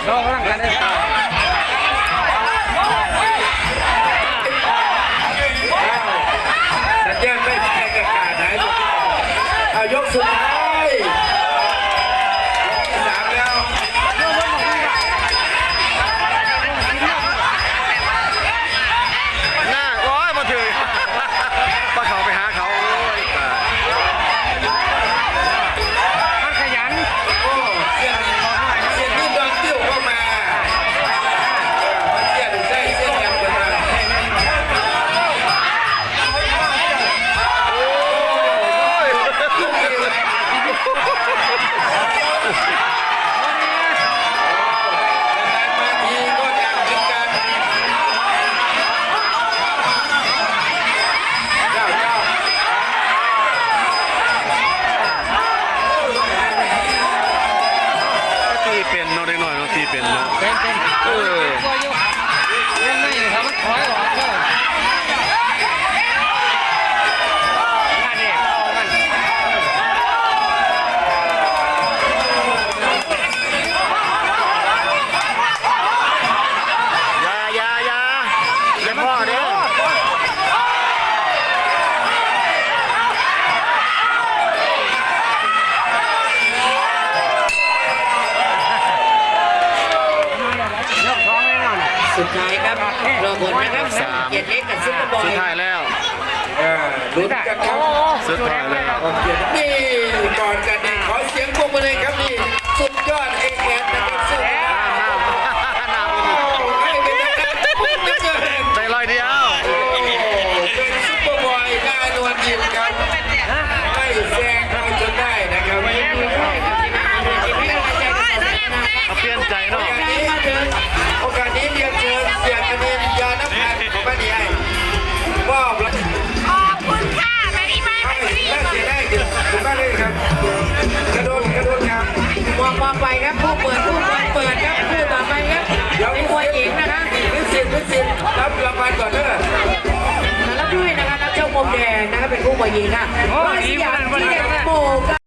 เรากำลังกันเลยสัญญาณไม่ใช่กระดาษไหนเอายกสุดท้ายสามแล้วหน้าโอ้ยมาถึงปลาเขาไปหาเขาโอ้ยมันขยันโอ้เสียงนี่โดนติ้วเข้ามามันเสียงใช่เสียงยังกันมาตีเป็นเนาะเด็กหน่อยเนาะตีเป็นเนาะ เป็นก็ยุยังไม่ทำมันถอยออกเลยนั่นเองมันอย่าพ่อเด้อสุดท้ายครับรอผลนะครับเกียรติเล็กกับซุปเปอร์บอย สุดท้ายแล้ว ลุ้นกันครับ สุดท้ายแล้ว นี่ก่อนกันเองขอเสียงปรบมือเลยครับนี่สุดยอดเอ็กแอนนะครับสุดยอด น้ำนี่ ให้เป็นนะครับไม่เกิน ใจลอยเดียว เป็นซุปเปอร์บอยหน้านวลยิ้มครับไม่แซงเขาจนได้นะครับ เอาเปลี่ยนใจเนาะ โอกาสนี้เรียนเชิญเสียคณินยานักพันธ์ของบ้านใหญ่มอบแล้ว ขอบคุณค่ะมาดีมากมาดี น่าเสียได้เดี๋ยวผมก็เลยครับกระโดดครับมองไปครับผู้เปิดครับผู้ต่อไปครับเดี๋ยวมีมวยหญิงนะคะมิสิตรับรางวัลก่อนเด้อมารับด้วยนะคะนักเจ้ามุมแดงนะคะเป็นผู้มวยหญิงค่ะ โอ้ ร้อย ดี สยาม มัน ที่เด็กโบก